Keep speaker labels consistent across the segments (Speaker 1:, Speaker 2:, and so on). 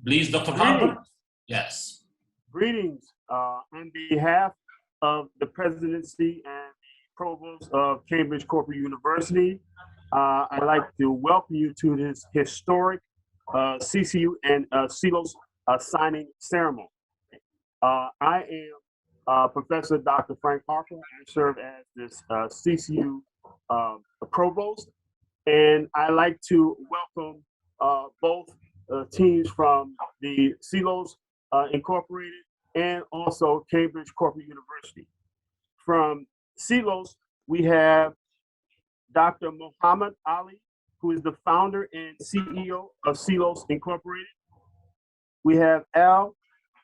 Speaker 1: Please, Dr. Harper.
Speaker 2: Greetings.
Speaker 1: Yes.
Speaker 2: Greetings. On behalf of the presidency and the provost of Cambridge Corporate University, I'd like to welcome you to this historic CCU and Seeloz signing ceremony. I am Professor Dr. Frank Harper. I serve as this CCU provost, and I'd like to welcome both teams from the Seeloz Incorporated and also Cambridge Corporate University. From Seeloz, we have Dr. Muhammad Ali, who is the founder and CEO of Seeloz Incorporated. We have Al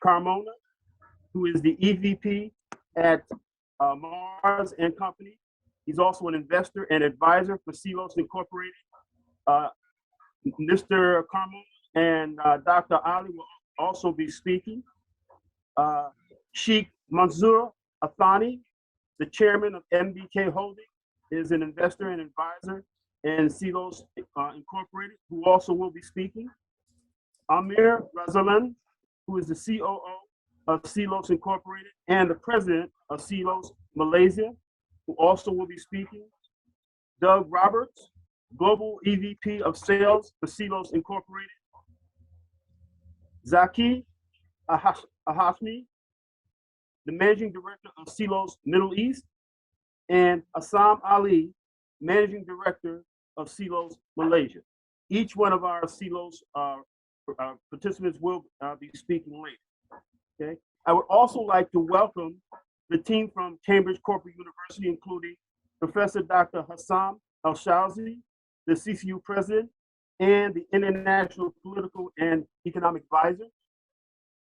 Speaker 2: Carmona, who is the EVP at Mars and Company. He's also an investor and advisor for Seeloz Incorporated. Mr. Carmona and Dr. Ali will also be speaking. Sheikh Mansour Athani, the chairman of MBK Holding, is an investor and advisor in Seeloz Incorporated, who also will be speaking. Amir Razalan, who is the COO of Seeloz Incorporated and the president of Seeloz Malaysia, who also will be speaking. Doug Roberts, global EVP of sales for Seeloz Incorporated. Zaki Ahashmi, the managing director of Seeloz Middle East, and Assam Ali, managing director of Seeloz Malaysia. Each one of our Seeloz participants will be speaking later. Okay. I would also like to welcome the team from Cambridge Corporate University, including Professor Dr. Hassan Al-Shawzi, the CCU president and the International Political and Economic Advisor.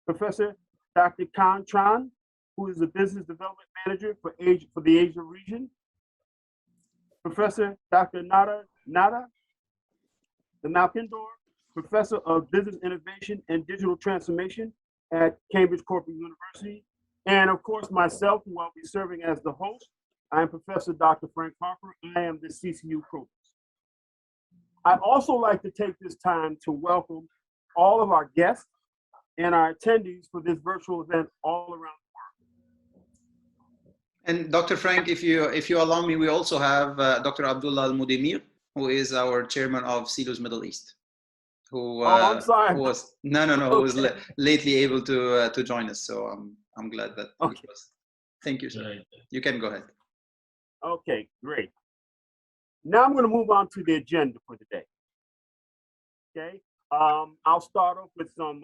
Speaker 2: Professor Dr. Khan Tran, who is the Business Development Manager for the Asia region. Professor Dr. Nada the Malkindor, Professor of Business Innovation and Digital Transformation at Cambridge Corporate University. And of course, myself, who I'll be serving as the host. I am Professor Dr. Frank Harper. I am the CCU provost. I'd also like to take this time to welcome all of our guests and our attendees for this virtual event all around the world.
Speaker 3: And Dr. Frank, if you allow me, we also have Dr. Abdullah Al-Mudimir, who is our chairman of Seeloz Middle East, who
Speaker 2: I'm sorry.
Speaker 3: who was who was lately able to join us. So I'm glad that.
Speaker 2: Okay.
Speaker 3: Thank you, sir. You can go ahead.
Speaker 2: Okay, great. Now I'm going to move on to the agenda for today. Okay, I'll start off with some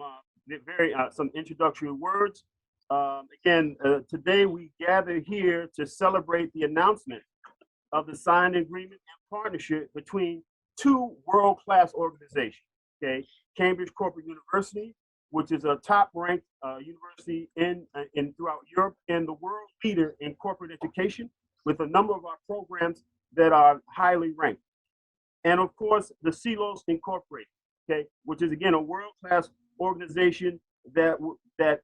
Speaker 2: some introductory words. Again, today we gather here to celebrate the announcement of the signed agreement and partnership between two world-class organizations. Okay, Cambridge Corporate University, which is a top-ranked university in throughout Europe and the world leader in corporate education, with a number of our programs that are highly ranked. And of course, the Seeloz Incorporated, okay, which is again a world-class organization that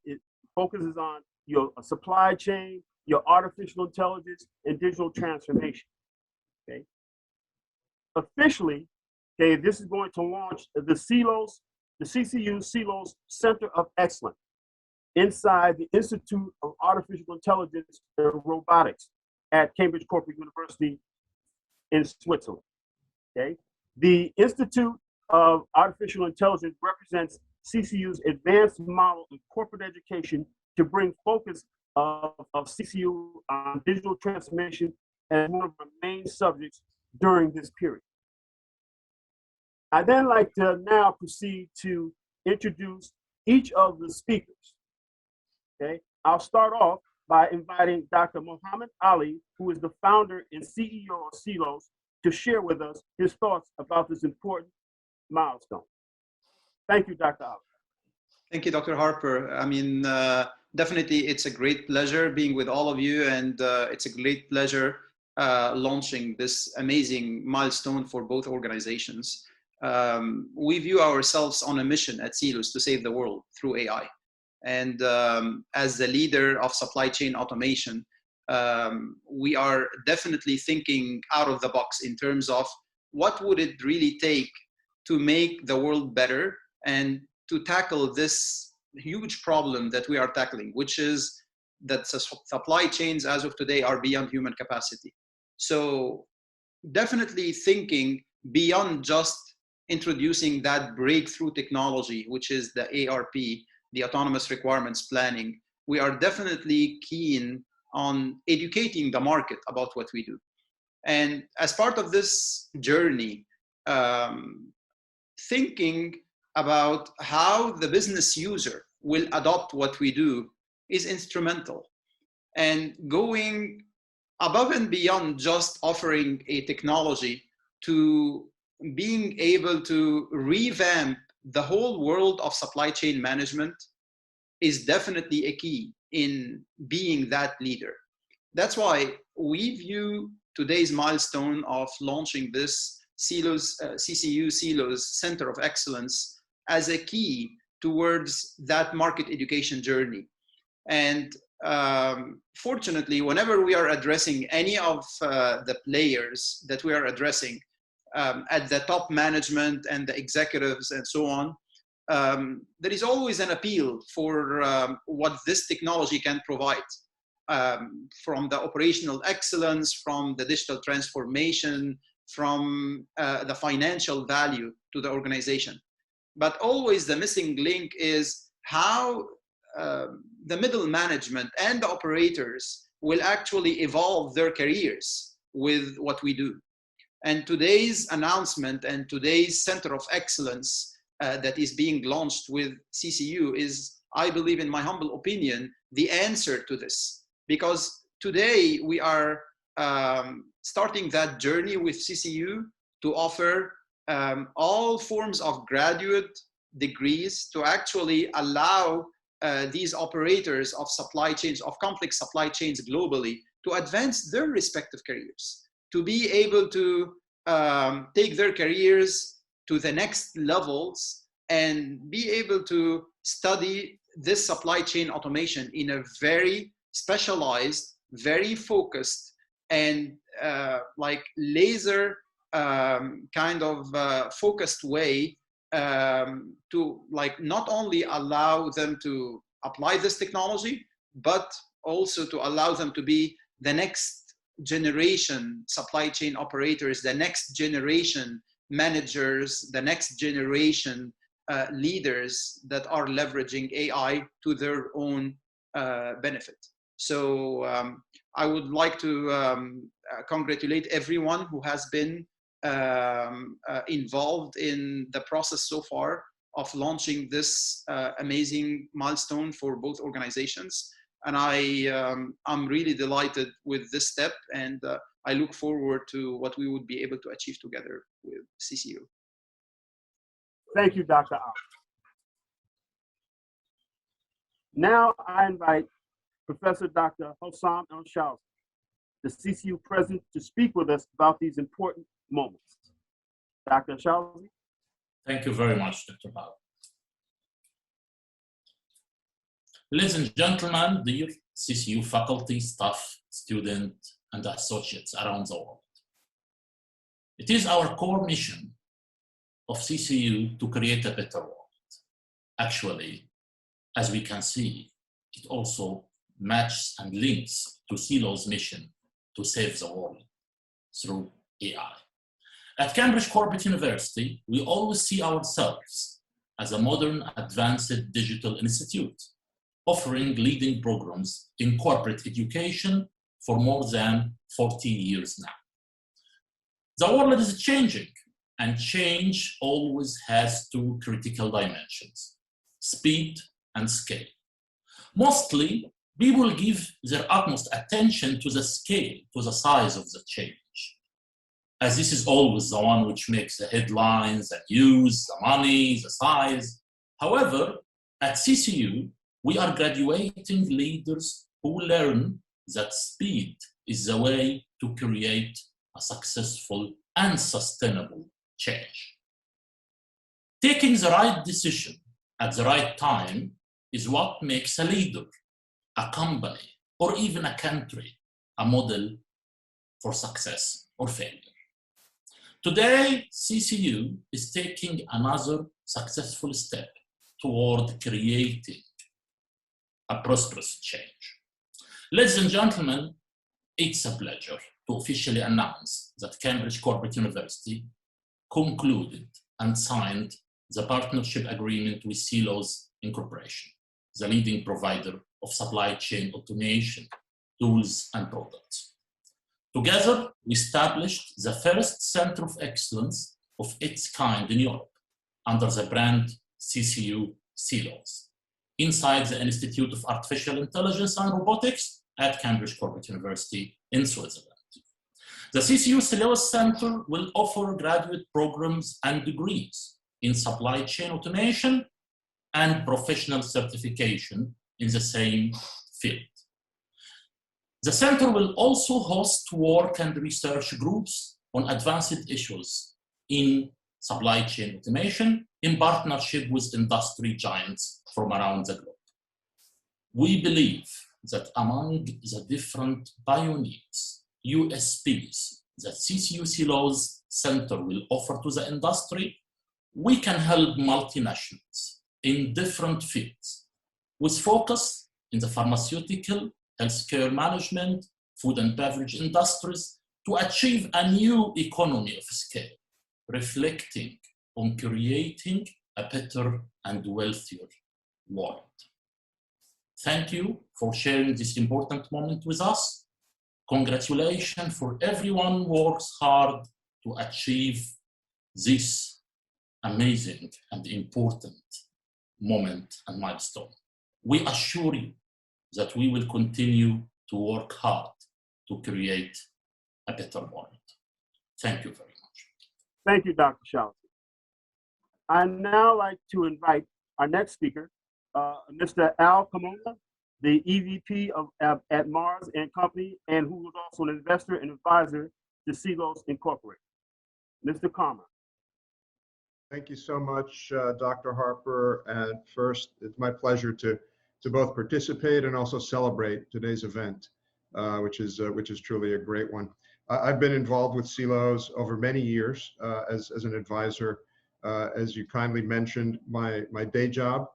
Speaker 2: it focuses on your supply chain, your artificial intelligence, and digital transformation. Okay. Officially, okay, this is going to launch the CCU Seeloz Center of Excellence inside the Institute of Artificial Intelligence and Robotics at Cambridge Corporate University in Switzerland. Okay, the Institute of Artificial Intelligence represents CCU's advanced model of corporate education to bring focus of CCU on digital transformation as one of our main subjects during this period. I'd then like to now proceed to introduce each of the speakers. Okay, I'll start off by inviting Dr. Muhammad Ali, who is the founder and CEO of Seeloz, to share with us his thoughts about this important milestone. Thank you, Dr. Ali.
Speaker 3: Thank you, Dr. Harper. I mean, definitely it's a great pleasure being with all of you, and it's a great pleasure launching this amazing milestone for both organizations. We view ourselves on a mission at Seeloz to save the world through AI. And as the leader of supply chain automation, we are definitely thinking out of the box in terms of what would it really take to make the world better and to tackle this huge problem that we are tackling, which is that supply chains as of today are beyond human capacity. So definitely thinking beyond just introducing that breakthrough technology, which is the ARP, the Autonomous Requirements Planning. We are definitely keen on educating the market about what we do. And as part of this journey, thinking about how the business user will adopt what we do is instrumental. And going above and beyond just offering a technology to being able to revamp the whole world of supply chain management is definitely a key in being that leader. That's why we view today's milestone of launching this CCU Seeloz Center of Excellence as a key towards that market education journey. And fortunately, whenever we are addressing any of the players that we are addressing at the top management and the executives and so on, there is always an appeal for what this technology can provide, from the operational excellence, from the digital transformation, from the financial value to the organization. But always the missing link is how the middle management and the operators will actually evolve their careers with what we do. And today's announcement and today's Center of Excellence that is being launched with CCU is, I believe, in my humble opinion, the answer to this. Because today we are starting that journey with CCU to offer all forms of graduate degrees to actually allow these operators of supply chains, of complex supply chains globally, to advance their respective careers, to be able to take their careers to the next levels and be able to study this supply chain automation in a very specialized, very focused, and like laser kind of focused way, to like not only allow them to apply this technology, but also to allow them to be the next generation supply chain operators, the next generation managers, the next generation leaders that are leveraging AI to their own benefit. So I would like to congratulate everyone who has been involved in the process so far of launching this amazing milestone for both organizations. And I'm really delighted with this step, and I look forward to what we would be able to achieve together with CCU.
Speaker 2: Thank you, Dr. Al. Now I invite Professor Dr. Hossam El-Shawzi, the CCU president, to speak with us about these important moments. Dr. El-Shawzi.
Speaker 1: Thank you very much, Dr. Al. Ladies and gentlemen, dear CCU faculty, staff, students, and associates around the world. It is our core mission of CCU to create a better world. Actually, as we can see, it also matches and links to Seeloz's mission to save the world through AI. At Cambridge Corporate University, we always see ourselves as a modern, advanced digital institute, offering leading programs in corporate education for more than 40 years now. The world is changing, and change always has two critical dimensions: speed and scale. Mostly, people give their utmost attention to the scale, to the size of the change, as this is always the one which makes the headlines, the news, the money, the size. However, at CCU, we are graduating leaders who learn that speed is the way to create a successful and sustainable change. Taking the right decision at the right time is what makes a leader, a company, or even a country a model for success or failure. Today, CCU is taking another successful step toward creating a prosperous change. Ladies and gentlemen, it's a pleasure to officially announce that Cambridge Corporate University concluded and signed the partnership agreement with Seeloz Incorporation, the leading provider of supply chain automation, tools, and products. Together, we established the first center of excellence of its kind in Europe under the brand CCU Seeloz, inside the Institute of Artificial Intelligence and Robotics at Cambridge Corporate University in Switzerland. The CCU Seeloz Center will offer graduate programs and degrees in supply chain automation and professional certification in the same field. The center will also host work and research groups on advanced issues in supply chain automation in partnership with industry giants from around the globe. We believe that among the different pioneers, USPs that CCU Seeloz Center will offer to the industry, we can help multinationals in different fields with focus in the pharmaceutical, healthcare management, food and beverage industries to achieve a new economy of scale, reflecting on creating a better and wealthier world. Thank you for sharing this important moment with us. Congratulations for everyone who works hard to achieve this amazing and important moment and milestone. We assure you that we will continue to work hard to create a better world. Thank you very much.
Speaker 2: Thank you, Dr. Seeloz. I'd now like to invite our next speaker, Mr. Al Kamona, the EVP at Mars and Company, and who was also an investor and advisor to Seeloz Incorporated. Mr. Kamona.
Speaker 4: Thank you so much, Dr. Harper. And first, it's my pleasure to both participate and also celebrate today's event, which is truly a great one. I've been involved with Seeloz over many years as an advisor. As you kindly mentioned, my day job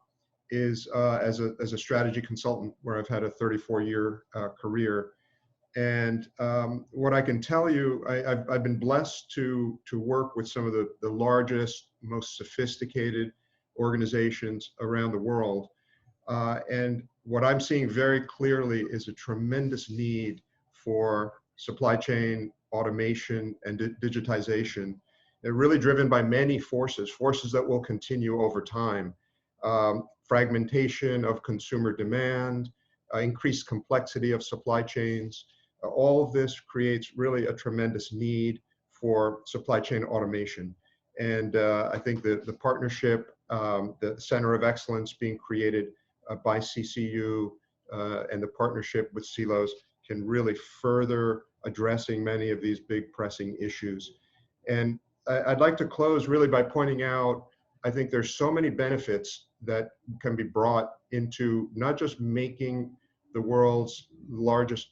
Speaker 4: is as a strategy consultant, where I've had a 34-year career. And what I can tell you, I've been blessed to work with some of the largest, most sophisticated organizations around the world. And what I'm seeing very clearly is a tremendous need for supply chain automation and digitization. They're really driven by many forces that will continue over time. Fragmentation of consumer demand, increased complexity of supply chains. All of this creates really a tremendous need for supply chain automation. And I think that the partnership, the Center of Excellence being created by CCU and the partnership with Seeloz can really further addressing many of these big pressing issues. And I'd like to close really by pointing out, I think there's so many benefits that can be brought into not just making the world's largest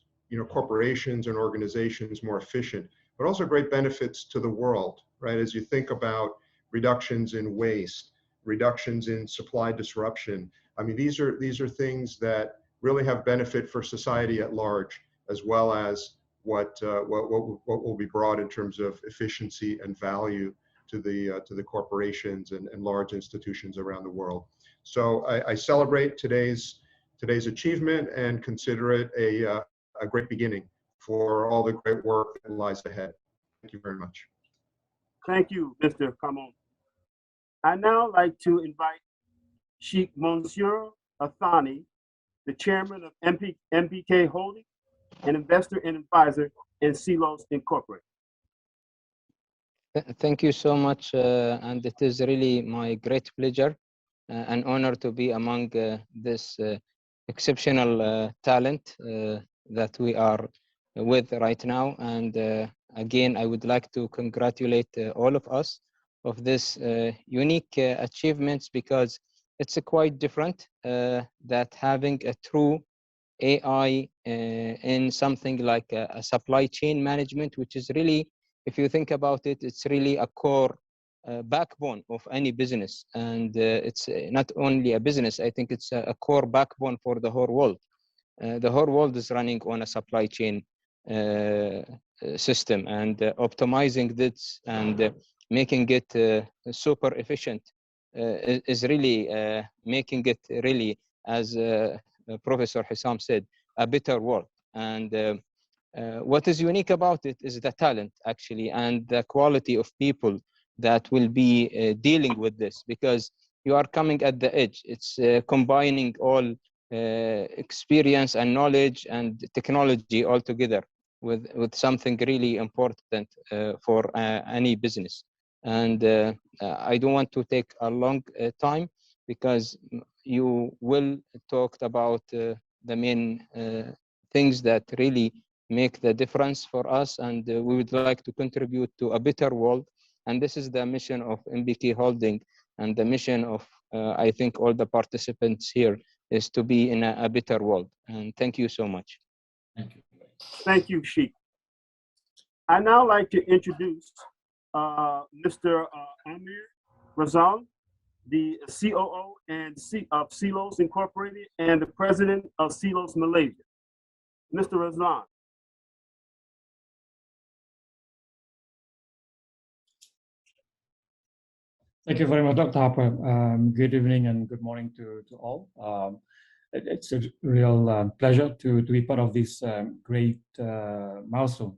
Speaker 4: corporations and organizations more efficient, but also great benefits to the world, right? As you think about reductions in waste, reductions in supply disruption. I mean, these are things that really have benefit for society at large, as well as what will be brought in terms of efficiency and value to the corporations and large institutions around the world. So I celebrate today's achievement and consider it a great beginning for all the great work that lies ahead. Thank you very much.
Speaker 2: Thank you, Mr. Kamon. I now like to invite Sheikh Monsieur Athani, the chairman of MPK Holdings, an investor and advisor in Seeloz Incorporated.
Speaker 5: Thank you so much, and it is really my great pleasure and honor to be among this exceptional talent that we are with right now. And again, I would like to congratulate all of us of this unique achievements, because it's quite different that having a true AI in something like a supply chain management, which is really, if you think about it, it's really a core backbone of any business, and it's not only a business. I think it's a core backbone for the whole world. The whole world is running on a supply chain system, and optimizing this and making it super efficient is really making it really, as Professor Hissam said, a better world. And what is unique about it is the talent, actually, and the quality of people that will be dealing with this, because you are coming at the edge. It's combining all experience and knowledge and technology all together with something really important for any business. And I don't want to take a long time, because you will talk about the main things that really make the difference for us, and we would like to contribute to a better world. And this is the mission of MBK Holding, and the mission of I think all the participants here is to be in a better world. And thank you so much.
Speaker 1: Thank you.
Speaker 2: Thank you, Sheikh. I now like to introduce Mr. Amir Razal, the COO of Seeloz Incorporated and the president of Seeloz Malaysia. Mr. Razal.
Speaker 6: Thank you very much, Dr. Harper. Good evening and good morning to all. It's a real pleasure to be part of this great milestone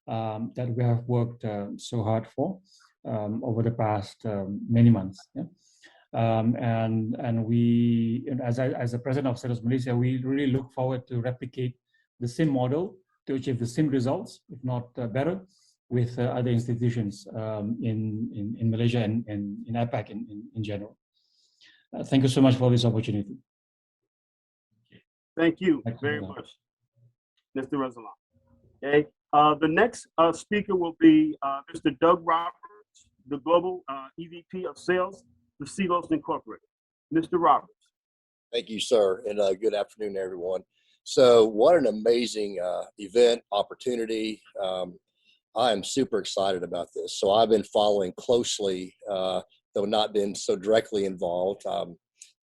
Speaker 6: that we have worked so hard for over the past many months. Yeah? And we, as the president of Seeloz Malaysia, we really look forward to replicate the same model to achieve the same results, if not better, with other institutions in Malaysia and in APAC in general. Thank you so much for this opportunity.
Speaker 2: Thank you very much, Mr. Razal. Okay. The next speaker will be Mr. Doug Roberts, the Global EVP of Sales for Seeloz Incorporated. Mr. Roberts.
Speaker 7: Thank you, sir, and good afternoon, everyone. So what an amazing event, opportunity. I am super excited about this. So I've been following closely, though not been so directly involved,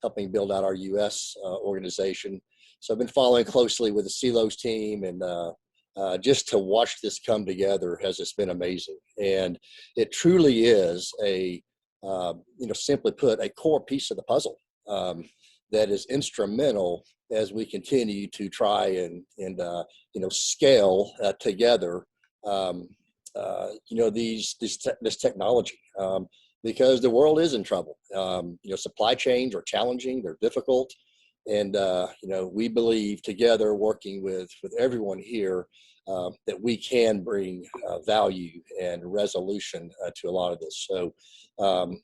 Speaker 7: helping build out our U.S. Organization. So I've been following closely with the Seeloz team, and just to watch this come together has just been amazing. And it truly is a, simply put, a core piece of the puzzle that is instrumental as we continue to try and scale together. This technology, because the world is in trouble. Supply chains are challenging, they're difficult. And, we believe together, working with everyone here, that we can bring value and resolution to a lot of this. So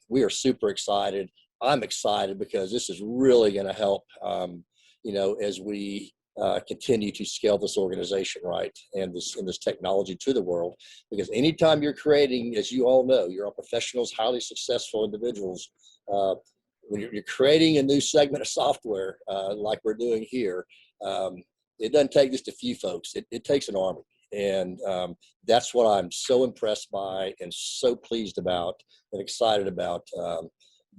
Speaker 7: we are super excited. I'm excited because this is really going to help, as we continue to scale this organization, right, and this technology to the world. Because anytime you're creating, as you all know, you're all professionals, highly successful individuals. When you're creating a new segment of software like we're doing here, it doesn't take just a few folks. It takes an army, and that's what I'm so impressed by and so pleased about and excited about.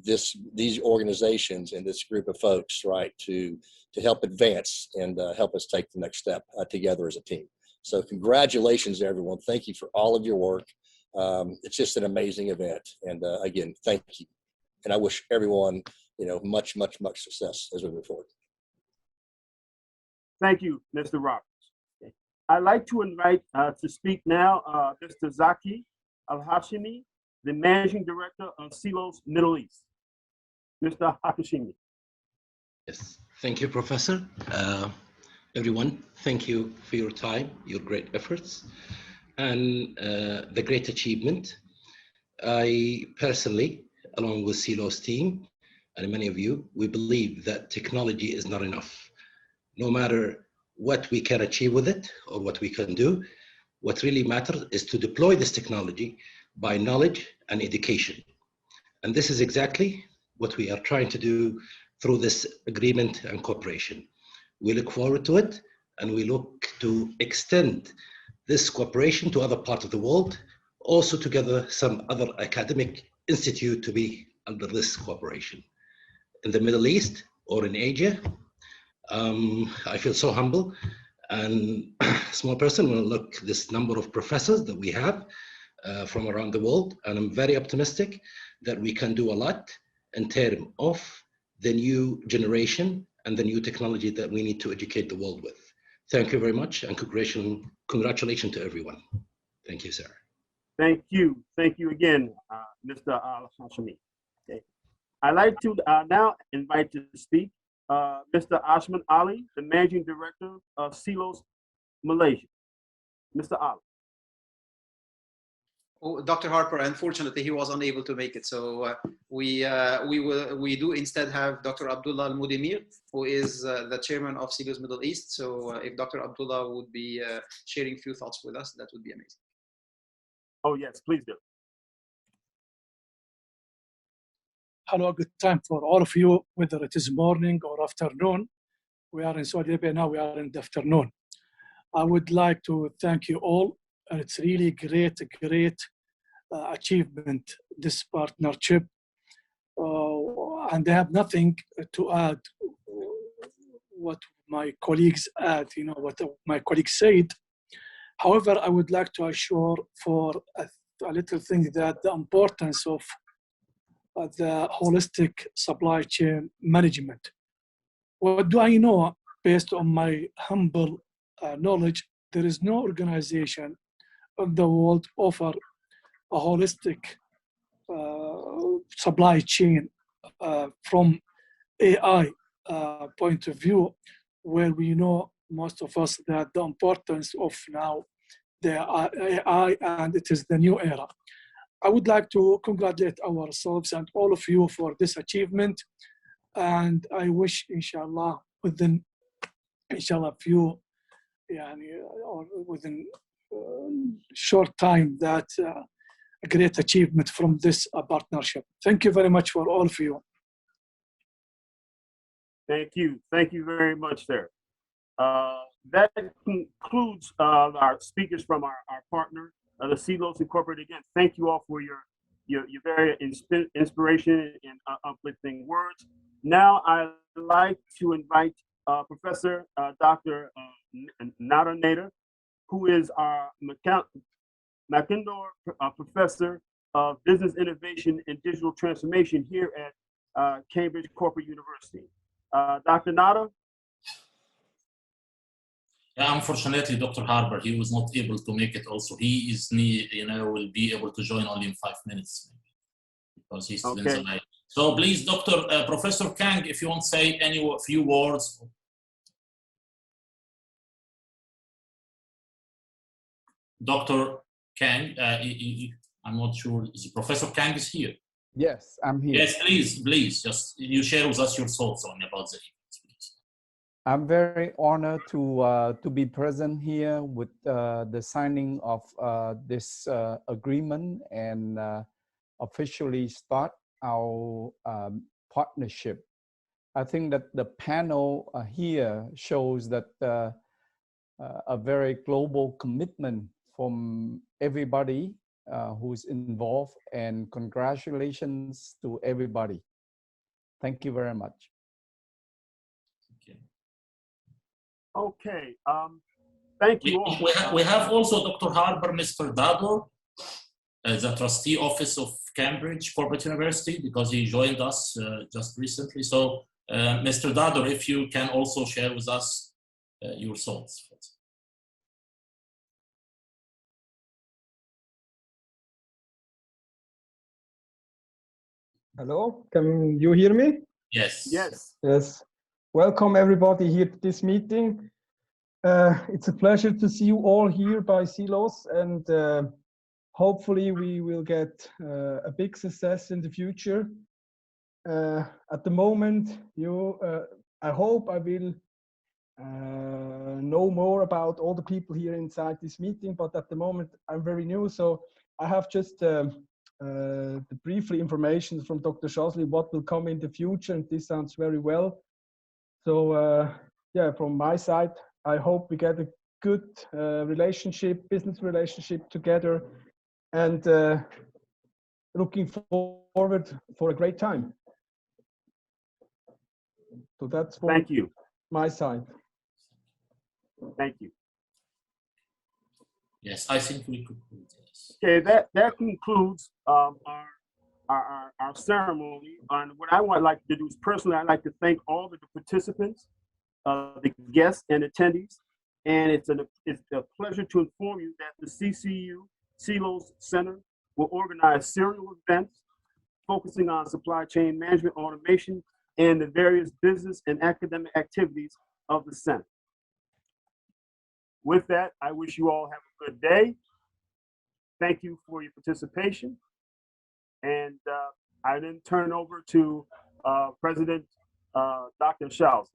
Speaker 7: These organizations and this group of folks, right, to help advance and help us take the next step together as a team. So congratulations, everyone. Thank you for all of your work. It's just an amazing event. And again, thank you. And I wish everyone, much, much, much success as we move forward.
Speaker 2: Thank you, Mr. Roberts. Okay. I'd like to invite to speak now Mr. Zaki Al-Hashimi, the Managing Director of Seeloz Middle East. Mr. Hashimi.
Speaker 8: Yes, thank you, Professor. Everyone, thank you for your time, your great efforts, and the great achievement. I personally, along with Seeloz team, and many of you, we believe that technology is not enough. No matter what we can achieve with it or what we can do, what really matters is to deploy this technology by knowledge and education. And this is exactly what we are trying to do through this agreement and cooperation. We look forward to it, and we look to extend this cooperation to other parts of the world, also together some other academic institute to be under this cooperation. In the Middle East or in Asia, I feel so humble and small person when I look this number of professors that we have from around the world, and I'm very optimistic that we can do a lot in terms of the new generation and the new technology that we need to educate the world with. Thank you very much, and congratulations to everyone. Thank you, sir.
Speaker 2: Thank you. Thank you again, Mr. Al-Hashimi. Okay. I'd like to now invite to speak Mr. Ashman Ali, the Managing Director of Seeloz, Malaysia. Mr. Ali.
Speaker 3: Oh, Dr. Harper, unfortunately, he was unable to make it. So we do instead have Dr. Abdullah Al-Mudimir, who is the chairman of Seeloz Middle East. So if Dr. Abdullah would be sharing a few thoughts with us, that would be amazing.
Speaker 2: Oh, yes, please do.
Speaker 9: Hello, good time for all of you, whether it is morning or afternoon. We are in Saudi Arabia now, we are in the afternoon. I would like to thank you all. And it's really great achievement, this partnership. And I have nothing to add what my colleagues add, what my colleagues said. However, I would like to assure for a little thing that the importance of the holistic supply chain management. What do I know based on my humble knowledge? There is no organization in the world offer a holistic supply chain from AI point of view, where we know most of us that the importance of now the AI, and it is the new era. I would like to congratulate ourselves and all of you for this achievement, and I wish, inshallah, within few, or within short time, that a great achievement from this partnership. Thank you very much for all of you.
Speaker 2: Thank you. Thank you very much, sir. That concludes our speakers from our partner, the Seeloz Incorporated. Again, thank you all for your very inspiration and uplifting words. Now I'd like to invite Professor Dr. Nada Nader, who is our McIndor Professor of Business Innovation and Digital Transformation here at Cambridge Corporate University. Dr. Nada?
Speaker 1: Yeah, unfortunately, Dr. Harper, he was not able to make it also. He is, will be able to join only in 5 minutes, maybe, because he's still in the line. So please, Professor Kang, if you want to say few words. Dr. Kang, I'm not sure, Professor Kang is here?
Speaker 10: Yes, I'm here.
Speaker 1: Yes, please, just you share with us your thoughts about the events, please.
Speaker 10: I'm very honored to be present here with the signing of this agreement and officially start our partnership. I think that the panel here shows that a very global commitment from everybody who's involved, and congratulations to everybody. Thank you very much.
Speaker 2: Okay. Thank you all.
Speaker 1: We have also Dr. Harper, Mr. Dador, the trustee office of Cambridge Corporate University, because he joined us just recently. So Mr. Dador, if you can also share with us your thoughts.
Speaker 11: Hello, can you hear me?
Speaker 1: Yes.
Speaker 2: Yes.
Speaker 11: Yes. Welcome everybody here to this meeting. It's a pleasure to see you all here by Seeloz, and hopefully we will get a big success in the future. At the moment, I hope I will know more about all the people here inside this meeting, but at the moment I'm very new, so I have just the briefly information from Dr. Shazli what will come in the future, and this sounds very well. So yeah, from my side, I hope we get a good business relationship together, and looking forward for a great time. So that's for
Speaker 2: Thank you.
Speaker 11: my side.
Speaker 2: Thank you.
Speaker 1: Yes, I think we conclude this.
Speaker 2: Okay, that concludes our ceremony. And what I would like to do is personally, I'd like to thank all of the participants, the guests and attendees. And it's a pleasure to inform you that the CCU Seeloz Center will organize serial events focusing on supply chain management automation and the various business and academic activities of the center. With that, I wish you all have a good day. Thank you for your participation. And I then turn over to President Dr. Seeloz.